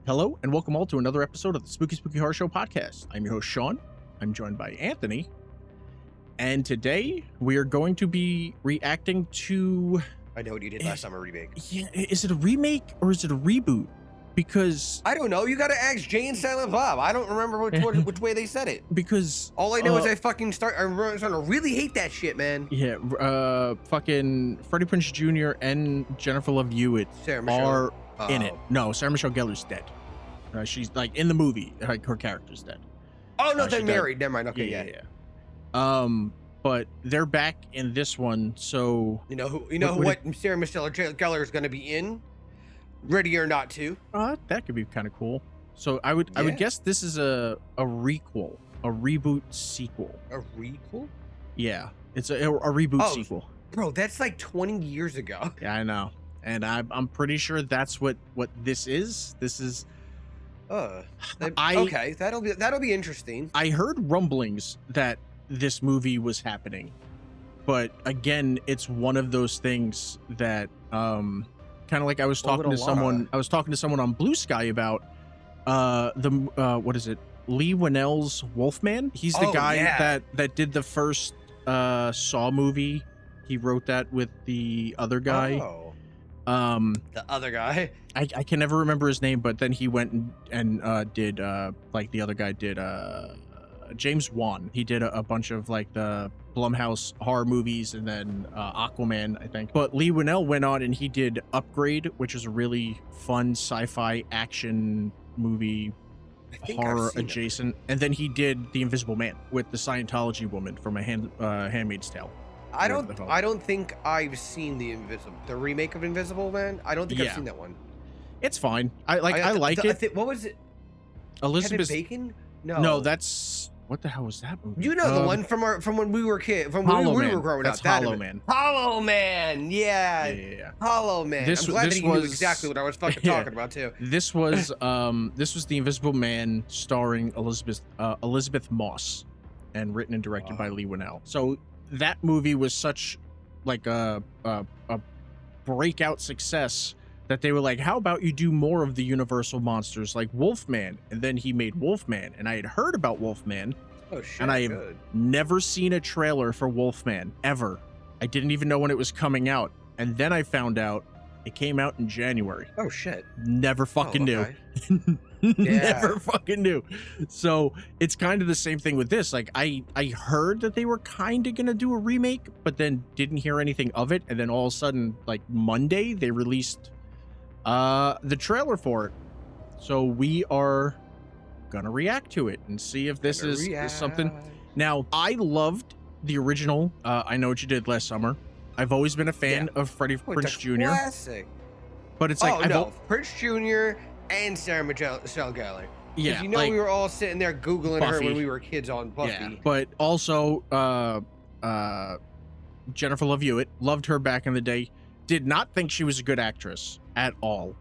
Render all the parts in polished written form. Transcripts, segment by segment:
Hello, and welcome all to another episode of the Spooky Horror Show podcast. I'm your host, Sean. I'm joined by Anthony. And today we are going to be reacting to... I know what you did last time, a remake. Yeah, is it a remake or is it a reboot? Because... I don't know. You got to ask Jay and Silent Bob. I don't remember which way they said it. Because... All I know is I fucking I remember starting to really hate that shit, man. Yeah, fucking Freddie Prinze Jr. and Jennifer Love Hewitt are in it. No, Sarah Michelle Gellar's dead. She's like in the movie, like her character's dead. Oh no, they're married. Never mind. Okay, yeah. But they're back in this one, so you know what Sarah Michelle Gellar is going to be in, Ready or Not 2. That could be kind of cool. So I would guess this is a requel, a reboot sequel. A requel? Yeah, it's a reboot sequel. Bro, that's like 20 years ago. Yeah, I know, and I'm pretty sure that's what this is. This is. Okay, that'll be interesting. I heard rumblings that this movie was happening, but again, it's one of those things that kind of like I was talking to someone on Blue Sky about what is it, Lee Winnell's Wolfman. He's the guy that did the first Saw movie. He wrote that with the other guy. The other guy, I can never remember his name, but then he went and did like the other guy did James Wan. He did a bunch of like the Blumhouse horror movies and then Aquaman, I think. But Lee Winnell went on and he did Upgrade, which is a really fun sci-fi action movie, horror adjacent. And then he did The Invisible Man with the Scientology woman from Handmaid's Tale. I don't think I've seen the remake of Invisible Man. I don't think I've seen that one. It's fine. I like it. What was it? Elizabeth Bacon? No, that's what the hell was that movie? You know the one from when we were when we were growing up. Hollow Man. Hollow Man. Yeah. Hollow Man. I'm glad that you knew exactly what I was fucking talking about too. This was The Invisible Man starring Elizabeth Moss and written and directed by Lee Winnell. So that movie was such like a breakout success that they were like, how about you do more of the Universal monsters like Wolfman? And then he made Wolfman, and I had heard about Wolfman. Oh shit. And I've never seen a trailer for Wolfman ever. I didn't even know when it was coming out, and then I found out it came out in January. Oh shit. Never fucking knew. Never fucking knew. So it's kind of the same thing with this. Like I heard that they were kind of gonna do a remake, but then didn't hear anything of it, and then all of a sudden, like Monday, they released the trailer for it. So we are gonna react to it and see if this is something. Now, I loved the original I Know What You Did Last Summer. I've always been a fan of Freddie Prinze Jr. Classic. But it's like Prinze Jr. and Sarah Michelle Gellar. Yeah, you know, like, we were all sitting there Googling Buffy. Her when we were kids on Buffy. Yeah, but also Jennifer Love Hewitt, loved her back in the day. Did not think she was a good actress at all.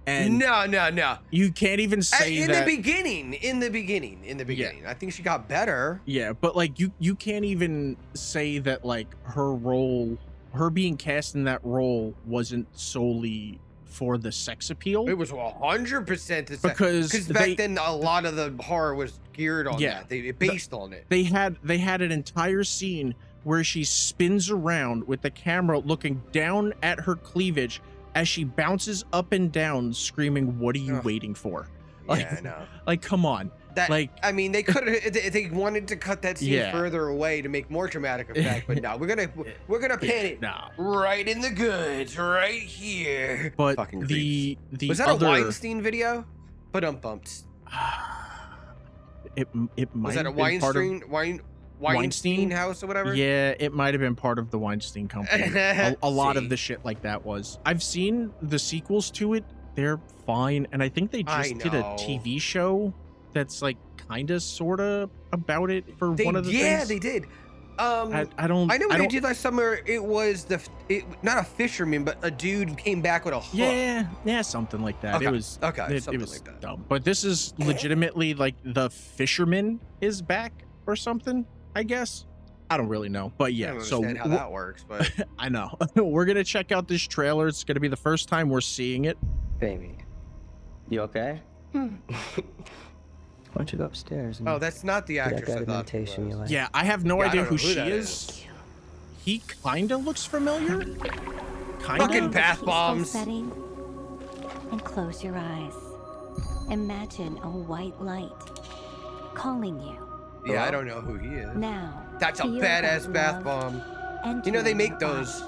And no. You can't even say in that. In the beginning. Yeah. I think she got better. Yeah, but like you can't even say that like her being cast in that role wasn't solely for the sex appeal. It was 100% because back then a lot of the horror was geared on that. They based on it. They had an entire scene where she spins around with the camera looking down at her cleavage as she bounces up and down screaming, "What are you waiting for?" Like, yeah, I know. Like, come on. I mean, they could have. They wanted to cut that scene further away to make more dramatic effect, but no, we're gonna pin it right in the goods, right here. But fucking the was that a Weinstein video? But it might was that a Weinstein house or whatever? Yeah, it might have been part of the Weinstein company. a lot of the shit like that was. I've seen the sequels to it. They're fine, and I think they just did a TV show that's like kind of sort of about it for one of the things. Yeah, they did. I know what they did last summer. It was not a fisherman, but a dude came back with a hook. Yeah, something like that. Okay. It was something it was like that. Dumb. But this is legitimately like the fisherman is back or something, I guess. I don't really know, but yeah. I don't understand how that works, but I know. We're gonna check out this trailer. It's gonna be the first time we're seeing it. Baby, you okay? Why don't you go upstairs? And Oh, that's not the actress I thought. Meditation you like. Yeah, I have no idea who she that is. He kinda looks familiar. Fucking bath bombs. Setting and close your eyes. Imagine a white light calling you. Yeah, I don't know who he is. Now, That's a badass bath bomb. You know, they make those.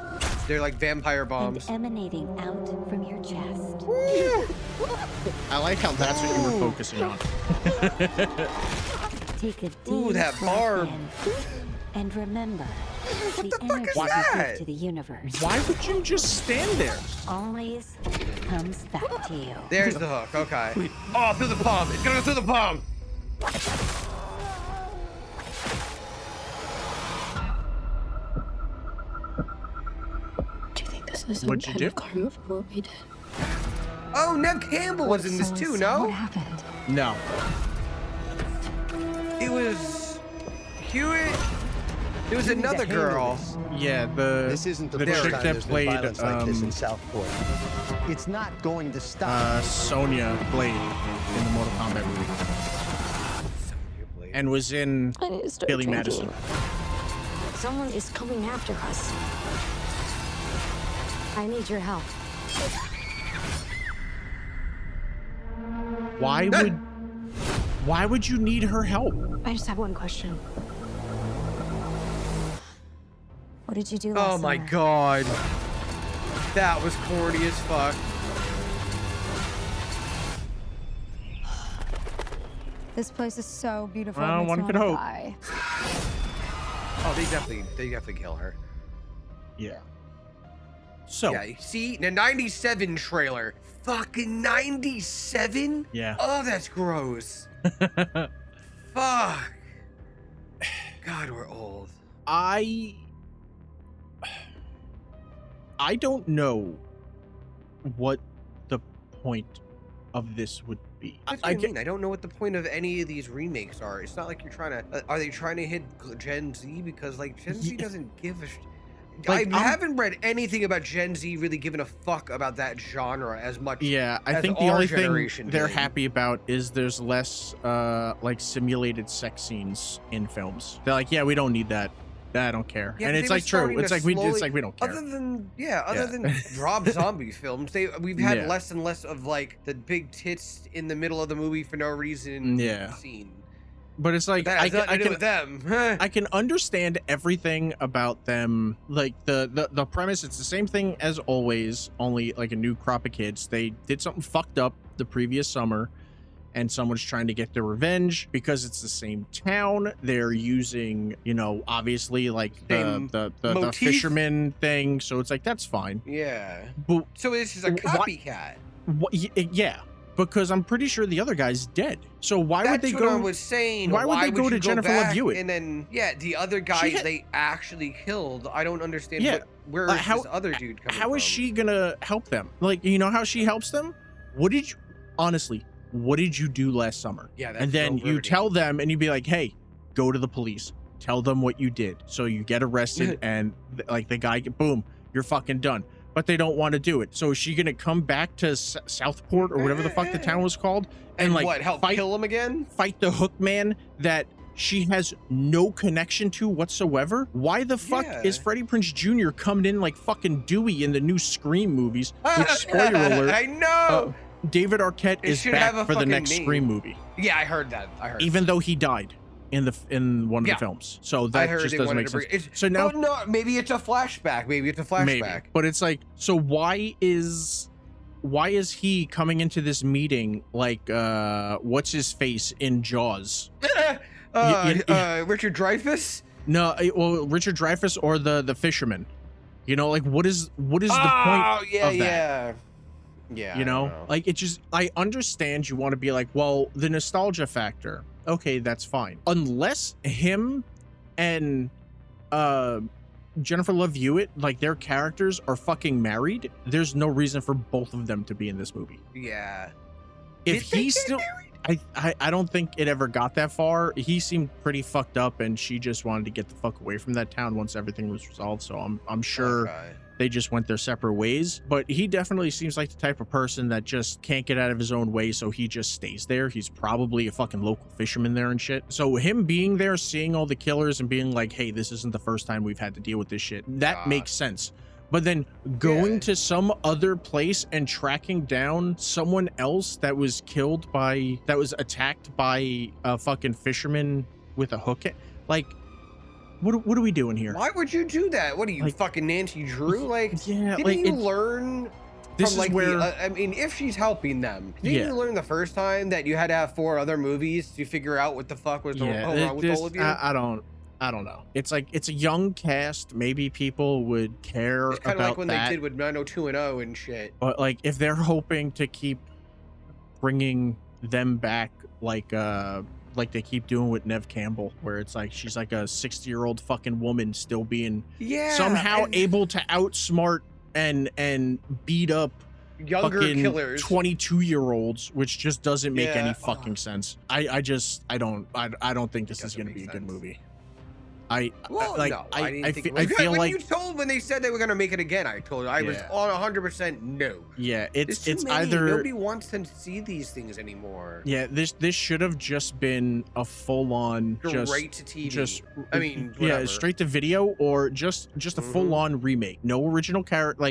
They're like vampire bombs. Emanating out from your chest. I like how that's what you were focusing on. Take a deep Ooh, that barb. and remember What the the fuck energy is you that? give to the universe Why would you just stand there? always comes back to you. There's the hook. Okay. Oh, through the palm. It's gonna go through the palm. Do you think this is some What'd you kind do? of karma for what we did? Oh, Nev Campbell was in this too, What no? happened? No. It was Hewitt. It was another girl. Yeah, This isn't the first chick time that there's been played violence like this in Southport. It's not going to stop. Sonya Blade in the Mortal Kombat movie, and was in I need to start Billy drinking. Madison. Someone is coming after us. I need your help. Why would you need her help? I just have one question. What did you do last Oh my summer? god. That was corny as fuck. This place is so beautiful. Well, it makes one me could wanna hope. die. Oh, they definitely kill her. Yeah. So Yeah, see, the 97 trailer. Fucking 97? yeah. Oh, that's gross. Fuck. God, we're old. I don't know what the point of this would be. That's what I mean. I don't know what the point of any of these remakes are. It's not like you're trying to. Are they trying to hit Gen Z? Because like Gen Z doesn't give a. Like, I haven't read anything about Gen Z really giving a fuck about that genre as much. Yeah, I as think the our only thing generation they're did. happy about is there's less like simulated sex scenes in films. They're like, yeah, we don't need that. I don't care. Yeah, And but it's they were like true. starting It's to like we slowly- don't care. Other than than Yeah. Rob Zombie films, we've had Yeah. less and less of like the big tits in the middle of the movie for no reason. Yeah. Scene. But it's like That has nothing to do with them. I can understand everything about them. Like the premise, it's the same thing as always, only like a new crop of kids. They did something fucked up the previous summer, and someone's trying to get their revenge because it's the same town. They're using, you know, obviously like Same the motif? fisherman thing. So it's like that's fine. Yeah. But So this is a What- copycat. yeah, because I'm pretty sure the other guy's dead. So why would they That's what I go? was saying. why would they go you to Jennifer Love back Hewitt? And then the other guy She had- they actually killed. I don't understand. Yeah, Where is how- this other dude coming How is from? she gonna help them? Like, you know how she helps them? What did you do last summer? Yeah, that's And then so you riveting. tell them and you'd be like, hey, go to the police, tell them what you did. So you get arrested and like the guy, boom, you're fucking done. But they don't want to do it. So is she gonna come back to Southport or whatever the fuck the town was called and like what? Help kill him again? fight the hook man that she has no connection to whatsoever? Why the fuck Yeah. is Freddie Prinze Jr. coming in like fucking Dewey in the new Scream movies? Which, spoiler alert, I know. David Arquette It is should back have a for the fucking next name. Scream movie, Yeah, I heard that. even though he died in one of Yeah. the films. So I that heard just they doesn't wanted make to sense. bring. It's, So now, oh, no, maybe it's a flashback. Maybe it's a flashback. maybe, but it's like, so why is he coming into this meeting like what's his face in Jaws? Richard Dreyfuss. No, well, Richard Dreyfuss or the fisherman. You know, like what is the point Oh, yeah, of that? yeah. Yeah. You I know, don't like it just, I understand you want to be like, well, the nostalgia factor. Okay, that's fine. Unless him and Jennifer Love Hewitt, like their characters are fucking married, there's no reason for both of them to be in this movie. Yeah. If Did they he's get still, I don't think it ever got that far. He seemed pretty fucked up, and she just wanted to get the fuck away from that town once everything was resolved. So I'm sure Okay. they just went their separate ways. But he definitely seems like the type of person that just can't get out of his own way, so he just stays there. He's probably a fucking local fisherman there and shit. So him being there, seeing all the killers and being like, hey, this isn't the first time we've had to deal with this shit, that makes sense. But then going to some other place and tracking down someone else that was killed by, that was attacked by a fucking fisherman with a hook, like, what are we doing here? Why would you do that? What are you, like, fucking Nancy Drew? Like, yeah, didn't like, you learn this from, like, is where, I mean, if she's helping them, didn't you learn the first time that you had to have 4 other movies to figure out what the fuck was going on with all of you? I don't know. It's like, it's a young cast. Maybe people would care it's kind of like when that. they did with 90210 and shit. But like, if they're hoping to keep bringing them back, like they keep doing with Nev Campbell, where it's like she's like a 60-year-old fucking woman still being somehow able to outsmart and beat up younger killers, 22-year-olds, which just doesn't make any fucking sense. I don't think this is going to be a good movie. I feel like you told when they said they were gonna make it again. I told you I was on 100% no. Yeah, it's many. either Nobody wants to see these things anymore. Yeah, this should have just been a full-on straight to TV. I mean, yeah, straight to video, or just a full-on remake. No original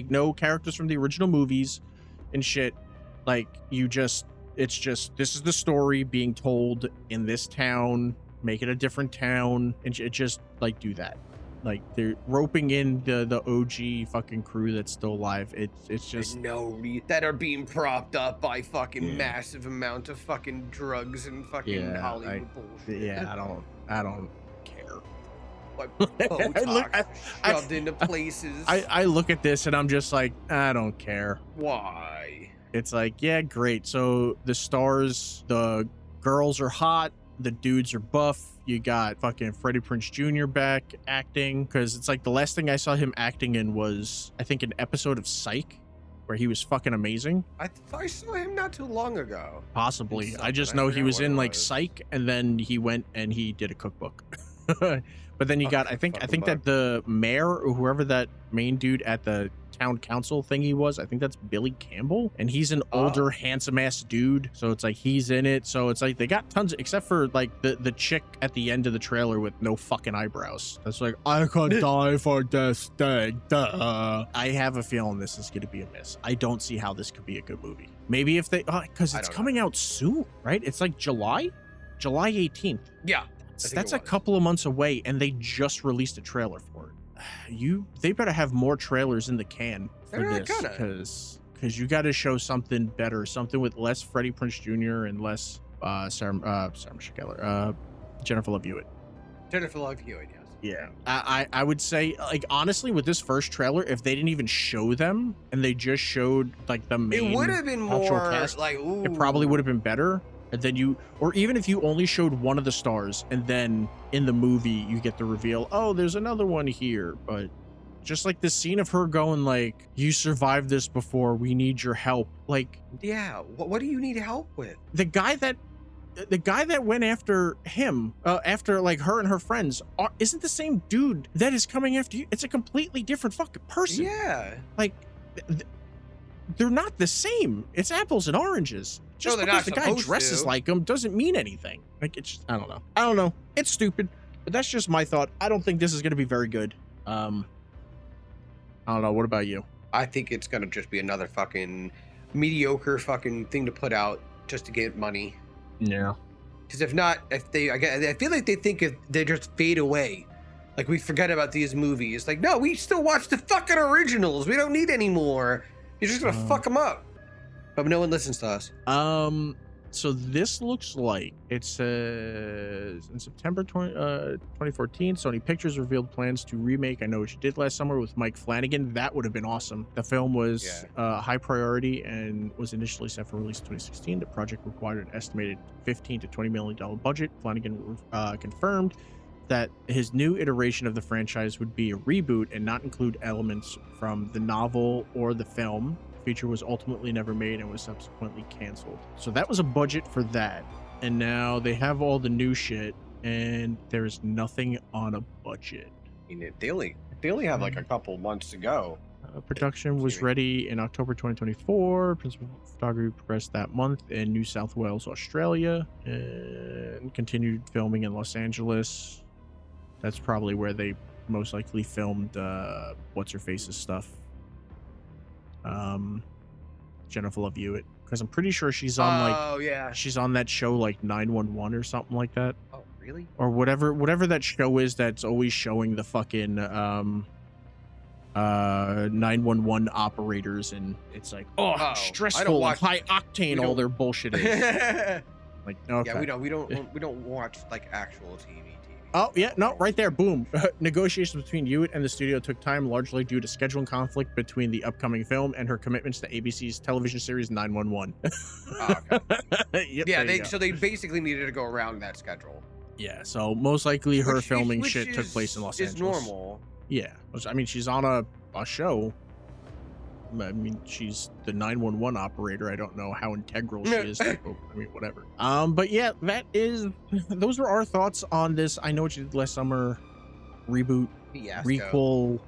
no characters from the original movies and shit. Like, it's just this is the story being told in this town. Make it a different town and just like do that. Like, they're roping in the OG fucking crew that's still alive. It's just that are being propped up by fucking massive amount of fucking drugs and fucking Hollywood bullshit. Yeah, I don't care. Like Botox shoved into places. I look at this and I'm just like, I don't care. Why? It's like, yeah, great. So the stars, the girls are hot. The dudes are buff. You got fucking Freddie Prinze Jr. back acting, because it's like the last thing I saw him acting in was, I think, an episode of Psych, where he was fucking amazing. I saw him not too long ago. Possibly. I just know he was in like Psych, and then he went and he did a cookbook. But then you got, I think that the mayor or whoever that main dude at the town council thingy was, I think that's Billy Campbell, and he's an older handsome ass dude, so it's like he's in it. So it's like they got tons of, except for like the chick at the end of the trailer with no fucking eyebrows. That's like, I could die for this thing. Duh. I have a feeling this is gonna be a miss. I don't see how this could be a good movie. Maybe if they, because it's coming out soon, right? It's like July 18th. Yeah, that's a couple of months away, and they just released a trailer for it. They better have more trailers in the can for this, because you got to show something better, something with less Freddie Prinze Jr. and less Sarah Michelle Gellar, Jennifer Love Hewitt. Jennifer Love Hewitt, yes. Yeah, I would say, like, honestly, with this first trailer, if they didn't even show them and they just showed like the main, it would have been more cast, like, ooh. It probably would have been better. And then or even if you only showed one of the stars, and then in the movie you get the reveal, oh, there's another one here. But just like the scene of her going like, you survived this before, we need your help. Like, yeah, what do you need help with? The guy that went after him, after like her and her friends, isn't the same dude that is coming after you. It's a completely different fucking person. Yeah, like they're not the same. It's apples and oranges. Just because the guy dresses like him doesn't mean anything. Like, it's just, I don't know. It's stupid, but that's just my thought. I don't think this is going to be very good. I don't know. What about you? I think it's going to just be another fucking mediocre fucking thing to put out just to get money. Yeah. Because if not, I feel like they think if they just fade away. Like, we forget about these movies. Like, no, we still watch the fucking originals. We don't need any more. You're just going to fuck them up. But no one listens to us. So this looks like it says in September 2014, Sony Pictures revealed plans to remake I Know What You Did Last Summer with Mike Flanagan. That would have been awesome. The film was high priority and was initially set for release in 2016. The project required an estimated $15 to $20 million budget. Flanagan confirmed that his new iteration of the franchise would be a reboot and not include elements from the novel or the film. Feature was ultimately never made and was subsequently canceled. So that was a budget for that, and now they have all the new shit and there's nothing on a budget. I mean, they only have like a couple months to go. Production was ready in October 2024. Principal photography progressed that month in New South Wales, Australia, and continued filming in Los Angeles. That's probably where they most likely filmed what's her face's stuff. Jennifer Love Hewitt, because I'm pretty sure she's on she's on that show like 911 or something like that. Oh, really? Or whatever that show is that's always showing the fucking 911 operators, and it's like stressful and high octane all their bullshit is. Like, okay. Yeah, we don't watch like actual TV. Oh yeah, no, right there, boom. Negotiations between Hewitt and the studio took time, largely due to scheduling conflict between the upcoming film and her commitments to ABC's television series 911. Yep, yeah, so they basically needed to go around that schedule. Yeah, so most likely her filming shit took place in Los Angeles. Is normal. Yeah, I mean, she's on a show. I mean, she's the 911 operator. I don't know how integral she is. I mean, whatever. But yeah, those were our thoughts on this I Know What You Did Last Summer reboot, requel,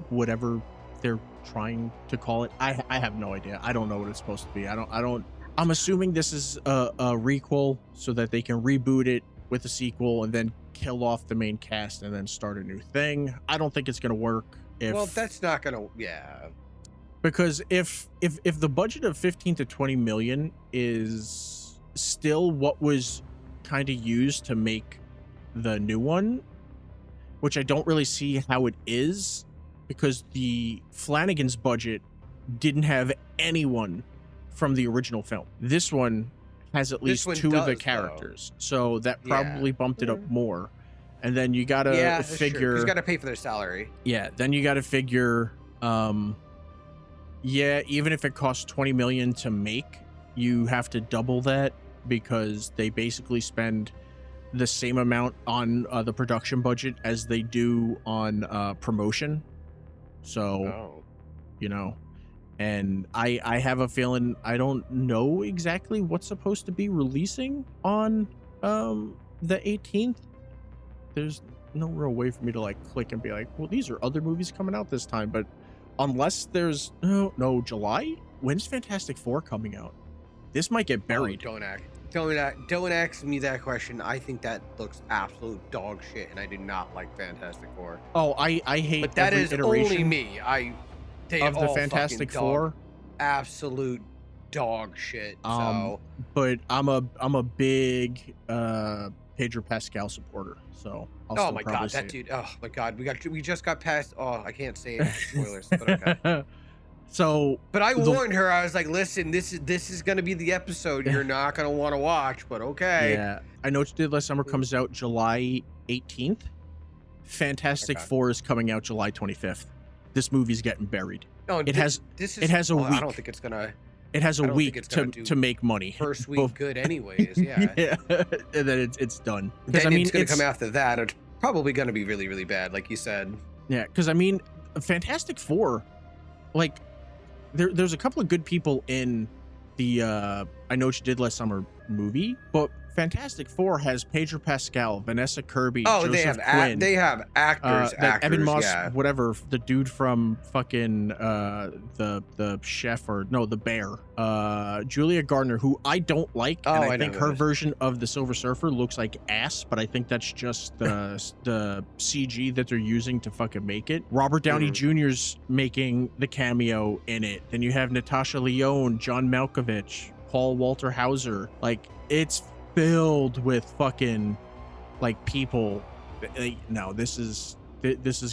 whatever they're trying to call it. I have no idea. I don't know what it's supposed to be. I'm assuming this is a requel so that they can reboot it with a sequel and then kill off the main cast and then start a new thing. I don't think it's gonna work. Well, that's not gonna. Yeah. Because if the budget of 15 to 20 million is still what was kind of used to make the new one, which I don't really see how it is, because the Flanagan's budget didn't have anyone from the original film. This one has at least two of the characters, so that probably bumped it up more. And then you gotta figure, you gotta pay for their salary. Yeah, then you gotta figure yeah, even if it costs 20 million to make, you have to double that, because they basically spend the same amount on the production budget as they do on promotion. So, you know, and I have a feeling, I don't know exactly what's supposed to be releasing on the 18th. There's no real way for me to like click and be like, well, these are other movies coming out this time, but unless there's no July. When's Fantastic Four coming out? This might get buried. Don't ask me that question. I think that looks absolute dog shit, and I do not like Fantastic Four. Oh, I hate. But that is only me. They of the Fantastic Four. Absolute dog shit. So, but I'm a big Pedro Pascal supporter. So oh my god, that dude! Oh my god, we just got past. Oh, I can't say any spoilers, but okay. So, but I warned her. I was like, "Listen, this is gonna be the episode you're not gonna want to watch." But okay. Yeah, I Know What You Did Last Summer comes out July 18th. Fantastic Four is coming out July 25th. This movie's getting buried. No, it has a week. I don't think it's gonna. It has a week to make money. First week good anyways, yeah. Yeah, and then it's done. Because I mean, it's going to come after that. It's probably going to be really, really bad, like you said. Yeah, because I mean, Fantastic Four, like, there's a couple of good people in the I Know What You Did Last Summer movie, but Fantastic Four has Pedro Pascal, Vanessa Kirby, Joseph Quinn. They have actors, Evan Moss, whatever, the dude from fucking the chef, or no, the bear, Julia Gardner, who I don't like, and I think her version of the Silver Surfer looks like ass, but I think that's just the CG that they're using to fucking make it. Robert Downey Jr.'s making the cameo in it. Then you have Natasha Lyonne, John Malkovich, Paul Walter Hauser. Like, it's filled with fucking like people. No, this is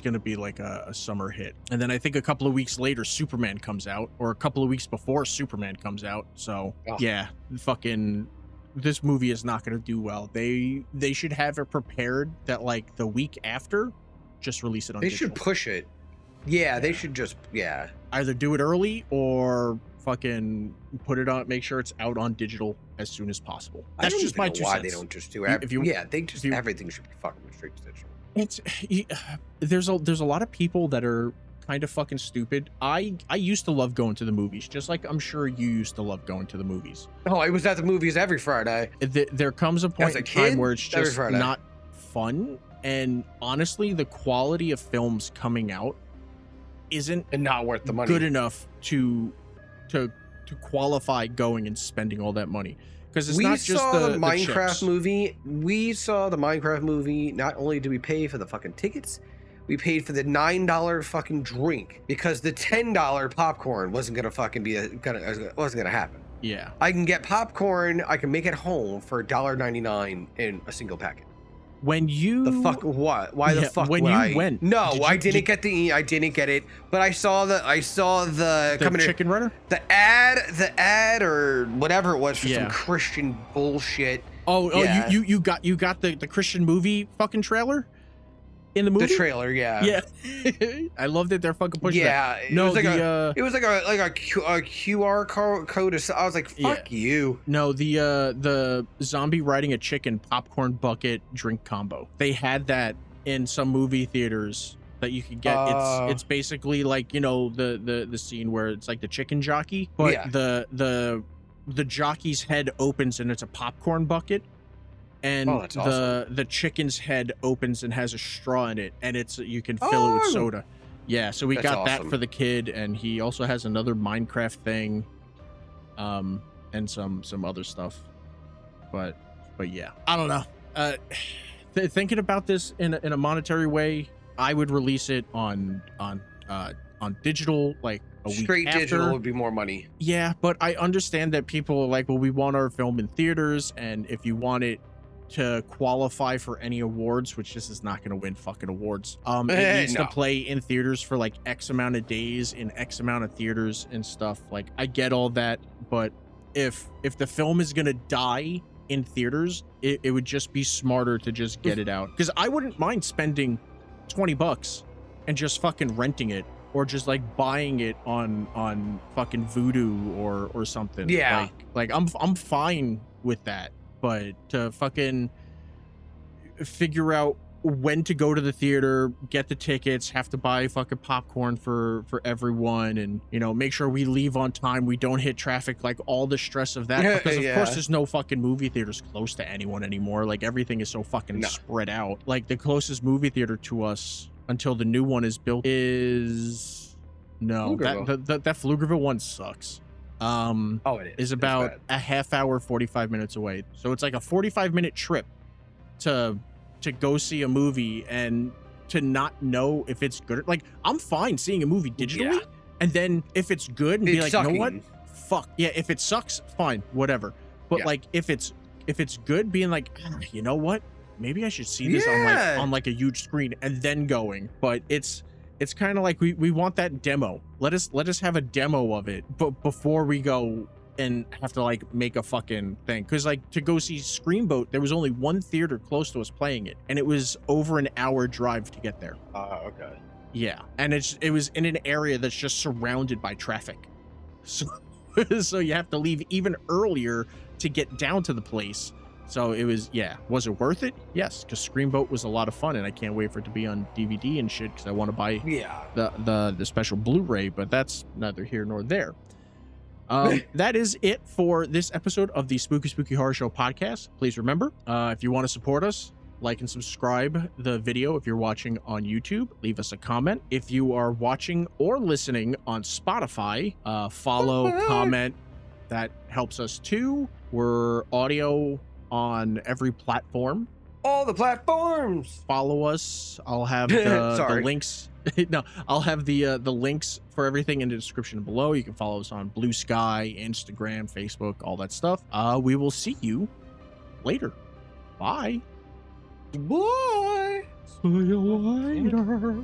gonna be like a summer hit. And then I think a couple of weeks later Superman comes out, or a couple of weeks before Superman comes out. So yeah, fucking this movie is not gonna do well. They should have it prepared that like the week after, just release it on digital. Should push it. Yeah, they should just either do it early or fucking put it on, make sure it's out on digital as soon as possible. That's just my 2 cents. They don't just do it. Everything should be fucking restricted digital. There's a lot of people that are kind of fucking stupid. I used to love going to the movies, just like I'm sure you used to love going to the movies. Oh, I was at the movies every Friday. There comes a point in time where it's just not fun, and honestly, the quality of films coming out isn't And not worth the money. good enough to qualify going and spending all that money. Because it's We not just saw the chips. Minecraft movie. We saw the Minecraft movie. Not only did we pay for the fucking tickets, we paid for the $9 fucking drink because the $10 popcorn wasn't gonna fucking wasn't gonna happen. Yeah. I can get popcorn. I can make it home for $1.99 in a single packet. When you The fuck what? Why the Yeah, fuck when would you I? went, No, did I you- didn't get I didn't get it. But I saw the the coming in- chicken runner. the ad or whatever it was for Yeah. some Christian bullshit. Oh, Yeah. you got the Christian movie fucking trailer in the movie. The trailer, yeah. Yeah. I love that they're fucking pushing that. Yeah, No, it was like the it was like a QR code. I was like, fuck you. no, the zombie riding a chicken popcorn bucket drink combo. They had that in some movie theaters that you could get. It's basically like, you know, the scene where it's like the chicken jockey, but Yeah. the jockey's head opens and it's a popcorn bucket. And Oh, that's awesome. the chicken's head opens and has a straw in it, and you can fill it with Oh. soda. Yeah, so we That's got that awesome. for the kid, and he also has another Minecraft thing, and some other stuff. But yeah, I don't know. Thinking about this in a monetary way, I would release it on digital, like a week Straight after. digital would be more money. Yeah, but I understand that people are like, well, we want our film in theaters, and if you want it to qualify for any awards, which this is not going to win fucking awards, it needs to play in theaters for like X amount of days in X amount of theaters and stuff. Like, I get all that, but if the film is going to die in theaters, it would just be smarter to just get it out. Because I wouldn't mind spending $20 and just fucking renting it, or just like buying it on fucking Vudu or something. Yeah. Like I'm fine with that, but to fucking figure out when to go to the theater, get the tickets, have to buy fucking popcorn for everyone, and, you know, make sure we leave on time, we don't hit traffic, like all the stress of that, because of Yeah. course there's no fucking movie theaters close to anyone anymore. Like, everything is so fucking spread out. Like, the closest movie theater to us until the new one is built is Pflugerville. that Pflugerville one sucks. Oh, it is. Is about a half hour, 45 minutes away. So it's like a 45-minute trip to go see a movie, and to not know if it's good. Like, I'm fine seeing a movie digitally, and then if it's good, and be like, you know what? Fuck. Yeah, if it sucks, fine, whatever. But like, if it's good, being like, you know what? Maybe I should see this on like a huge screen, and then going. But it's kind of like we want that demo. Let us have a demo of it, but before we go and have to like make a fucking thing. Because like, to go see Screamboat, there was only one theater close to us playing it, and it was over an hour drive to get there. Okay. Yeah, and it was in an area that's just surrounded by traffic, so you have to leave even earlier to get down to the place. So it was, was it worth it? Yes, because Screamboat was a lot of fun, and I can't wait for it to be on DVD and shit, because I want to buy the special Blu-ray, but that's neither here nor there. That is it for this episode of the Spooky Horror Show podcast. Please remember, if you want to support us, like and subscribe the video. If you're watching on YouTube, leave us a comment. If you are watching or listening on Spotify, follow, comment. That helps us too. We're audio on every platform. All the platforms. Follow us. I'll have the links. No, I'll have the links for everything in the description below. You can follow us on Blue Sky, Instagram, Facebook, all that stuff. We will see you later. Bye. Bye. See you later.